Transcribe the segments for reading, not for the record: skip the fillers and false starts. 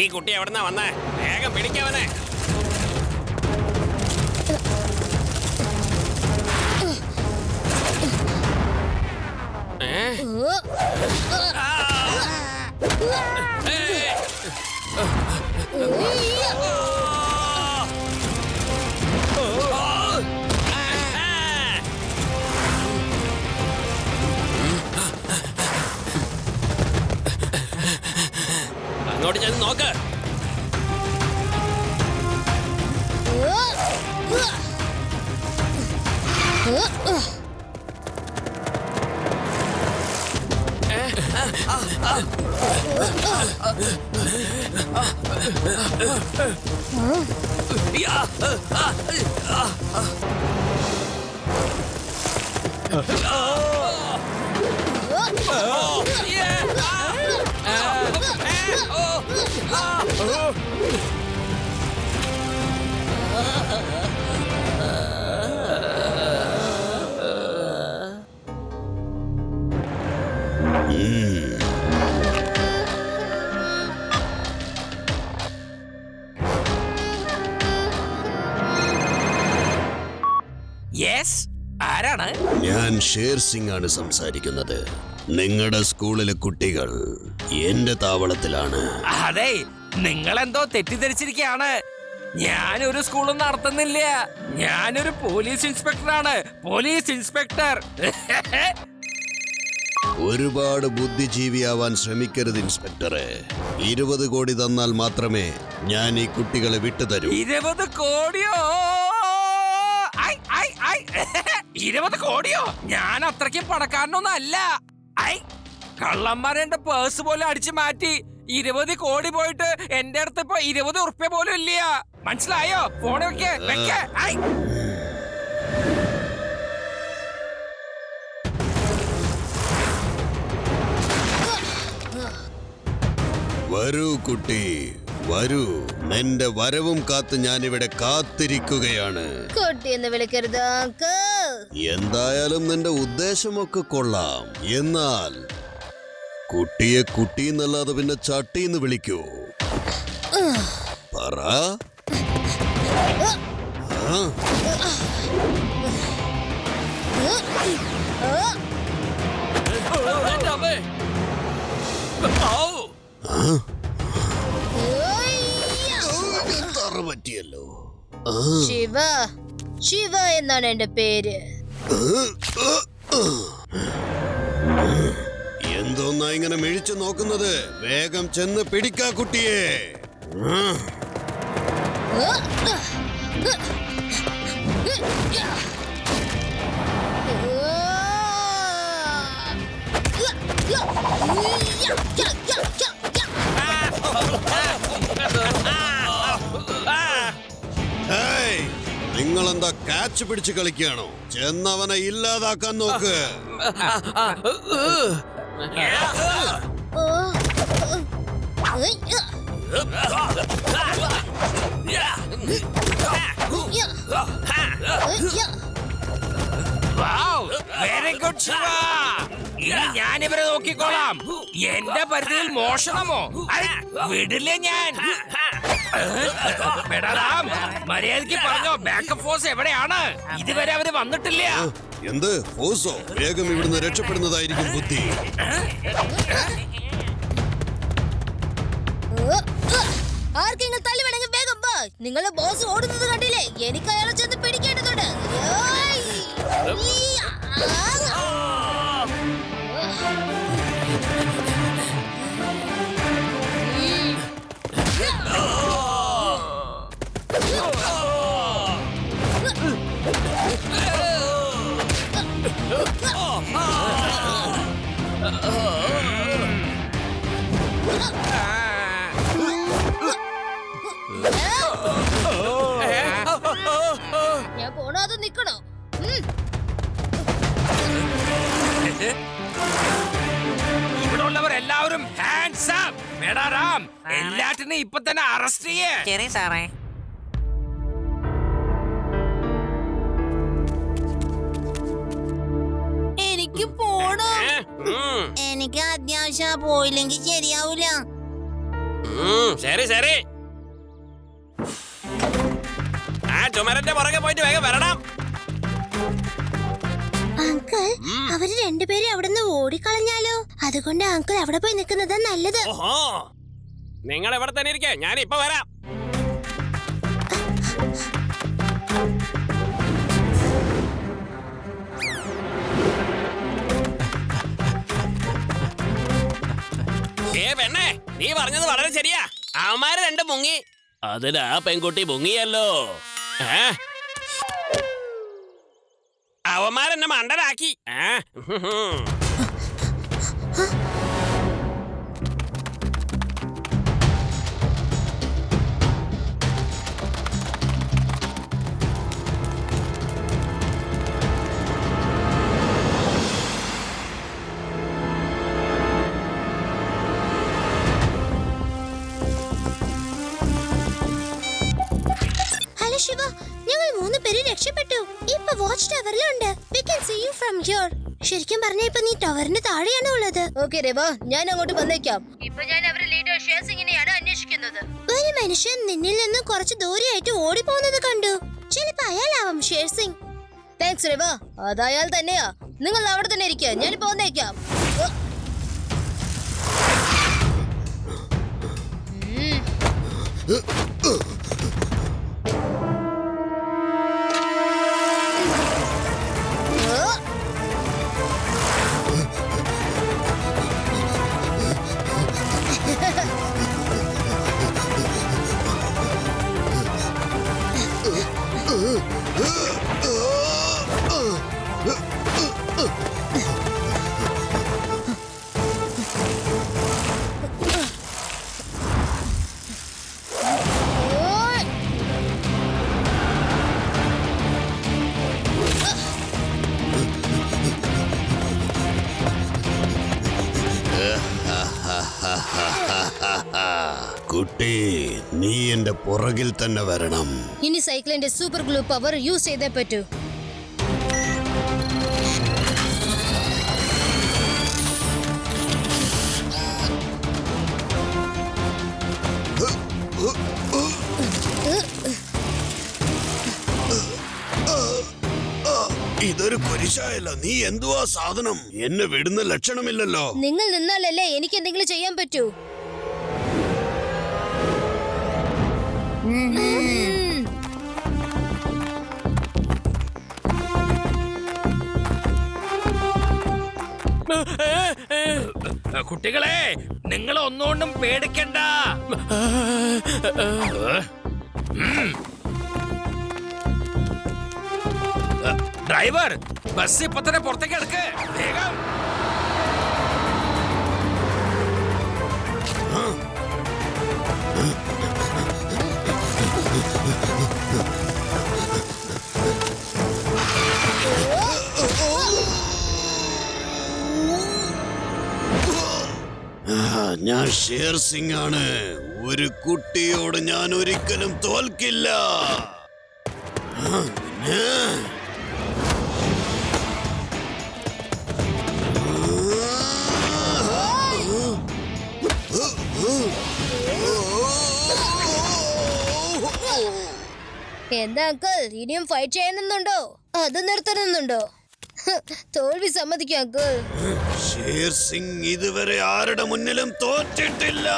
ഈ കുട്ടി എവിടുന്നാ വന്നേ? വേഗം പിടിക്കവനെ. അങ്ങോട്ട് ചെന്ന് നോക്ക്. ആരാണ്? ഞാൻ ഷേർ സിംഗ് ആണ് സംസാരിക്കുന്നത്. നിങ്ങളുടെ സ്കൂളിലെ കുട്ടികൾ എന്റെ താവളത്തിലാണ്. അതെ, നിങ്ങളെന്തോ തെറ്റിദ്ധരിച്ചിരിക്കുകയാണ്. ഞാനൊരു സ്കൂളും നടത്തുന്നില്ല. ഞാനൊരു പോലീസ് ഇൻസ്പെക്ടറാണ്. Police inspector. ഒരുപാട് ബുദ്ധിജീവിയാവാൻ ശ്രമിക്കരുത് ഇൻസ്പെക്ടറെ. 20 കോടി തന്നാൽ മാത്രമേ ഞാൻ ഈ കുട്ടികളെ വിട്ടുതരൂ. 20 കോടിയോ? 20 കോടിയോ? ഞാൻ അത്രയ്ക്കും പണക്കാരനൊന്നും അല്ല. കള്ളന്മാരെ എന്റെ പേഴ്സ് പോലും അടിച്ചു മാറ്റി. 20 കോടി പോയിട്ട് എന്റെ അടുത്ത് ഇപ്പൊ 20 ഉറുപ്പ്യ പോലും ഇല്ല. മനസ്സിലായോ? ഫോണ് വെക്കേ. വരൂ കുട്ടി, വരൂ. നിന്റെ വരവും കാത്ത് ഞാനിവിടെ കാത്തിരിക്കുകയാണ്. കുട്ടി എന്ന് വിളിക്കരുത് അങ്കിൾ. എന്തായാലും നിന്റെ ഉദ്ദേശമൊക്കെ കൊള്ളാം. എന്നാൽ കുട്ടിയെ കുട്ടി എന്നല്ലാതെ പിന്നെ ചട്ടിന്ന് വിളിക്കൂ. പറ. പറ്റിയല്ലോ. ശിവ, ശിവ എന്നാണ് എന്റെ പേര്. എന്തോന്നാ ഇങ്ങനെ മിഴിച്ചു നോക്കുന്നത്? വേഗം ചെന്ന് പിടിക്കാ കുട്ടിയെ. നിങ്ങളെന്താ കാച്ച് പിടിച്ച് കളിക്കുകയാണോ? ചെന്നവനെ ഇല്ലാതാക്കാൻ നോക്ക്. Very good Shiva. ഇനി ഞാനിവരെ നോക്കിക്കോളാം. എന്റെ പരിധിയിൽ മോഷണമോ? വിടില്ലേ ഞാൻ. മര്യാദക്ക് പറഞ്ഞോ, ബാക്കപ്പ് ഫോഴ്സ് എവിടെയാണ്? ഇതുവരെ അവര് വന്നിട്ടില്ല. എന്ത് ഫോഴ്സോ? വേഗം ഇവിടുന്ന് രക്ഷപ്പെടുന്നതായിരിക്കും ബുദ്ധി. ആർക്കെങ്കിലും തല്ലി വേണമെങ്കിൽ വേഗം പോ. നിങ്ങളെ ബോസ് ഓടുന്നത് കണ്ടില്ലേ? എനിക്ക് അയാളെ ചെന്ന് പിടിക്കേണ്ടതുണ്ട്. ഞാൻ പോണാതെ നിക്കണോ? ഇവിടെ ഉള്ളവർ എല്ലാവരും ഹാൻഡ്സ് അപ്പ്. മേഡാറാം, എല്ലാറ്റിനും ഇപ്പൊ തന്നെ അറസ്റ്റ് ചെയ്യേ. ശരി സാറേ. എനിക്ക് പോണം. എനിക്ക് അത്യാവശ്യം പോയില്ലെങ്കിൽ ശരിയാവൂല. ശരി ശരി. ആ ചുമരന്റെ പുറകെ പോയിട്ട് വേഗം വരണം. അങ്കിൾ, അവര് രണ്ടുപേരും അവിടുന്ന് ഓടിക്കളഞ്ഞാലോ? അതുകൊണ്ട് അങ്കിൾ അവിടെ പോയി നിൽക്കുന്നതാ നല്ലത്. ഓഹോ, നിങ്ങൾ ഇവിടെ തന്നെ ഇരിക്കേ, ഞാൻ ഇപ്പൊ വരാം. പെണ്ണേ, നീ പറഞ്ഞത് വളരെ ശരിയാ. അവന്മാര് രണ്ടും മുങ്ങി. അതിന് ആ പെൺകുട്ടി മുങ്ങിയല്ലോ. അവന്മാരെന്നെ മണ്ടനാക്കി. ശിവ, ഞങ്ങൾ 3 പേര് രക്ഷപ്പെട്ടു. ഇപ്പൊ watch ടവറിലുണ്ട്. We can see you from here. ശരിക്കും പറഞ്ഞ ഇപ്പൊ നീ ടവറിന്റെ താഴെയാണ് ഉള്ളത്. ഓക്കേ രവ, ഞാൻ അങ്ങോട്ട് വന്നേക്കാം. ഇപ്പൊ ഞാൻ അവരുടെ ലീഡർ ഷേർസിംഗിനെയാണ് അന്വേഷിക്കുന്നത്. ഒരു മനുഷ്യൻ നിന്നിൽ നിന്ന് കുറച്ച് ദൂരെയായിട്ട് ഓടിപ്പോകുന്നത് കണ്ടു. ചിലപ്പോ അയാളാവും ഷേർസിംഗ്. താങ്ക്സ് രവ, അതയാൾ തന്നെയാ. നിങ്ങൾ അവിടെ തന്നെ ഇരിക്കുക, ഞാനിപ്പോ വന്നേക്കാം. കുട്ടി, നീ എന്റെ പുറകിൽ തന്നെ വരണം. ഇനി സൈക്കിളിന്റെ സൂപ്പർ ഗ്ലൂ പവർ യൂസ് ചെയ്തേ പറ്റൂ. ഇതൊരു കുരിശായല്ല. നീ എന്തുവാ സാധനം? എന്നെ വിടുന്ന ലക്ഷണമില്ലല്ലോ. നിങ്ങൾ നിന്നാലല്ലേ എനിക്ക് എന്തെങ്കിലും ചെയ്യാൻ പറ്റൂ. കുട്ടികളെ, നിങ്ങൾ ഒന്നുകൊണ്ടും പേടിക്കണ്ട. ഡ്രൈവർ, ബസ് ഇപ്പൊ തന്നെ പുറത്തേക്ക് എടുക്ക്, വേഗം. ഞാൻ ഷേർ സിംഗ് ആണ്. ഒരു കുട്ടിയോട് ഞാൻ ഒരിക്കലും തോൽക്കില്ല. എന്താ അങ്കിൾ, ഇനിയും ഫൈറ്റ് ചെയ്യണമെന്നുണ്ടോ? അത് നിർത്തണമെന്നുണ്ടോ? തോൽവി സമ്മതിക്കും അങ്കിൾ. ഷേർ സിംഗ് ഇതുവരെ ആരുടെ മുന്നിലും തോറ്റിട്ടില്ല.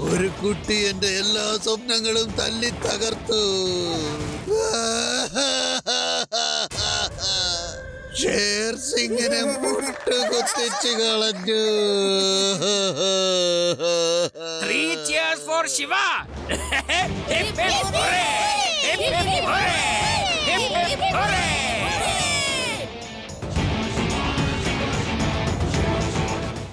ഒരു കുട്ടി എന്റെ എല്ലാ സ്വപ്നങ്ങളും തല്ലി തകർത്തു. ഷേർ സിംഗിനെ മുട്ടുകുത്തിച്ചു കളഞ്ഞു. 3 cheers for Shiva. Hip hip hooray! Hip hip hooray! Hip hip hooray!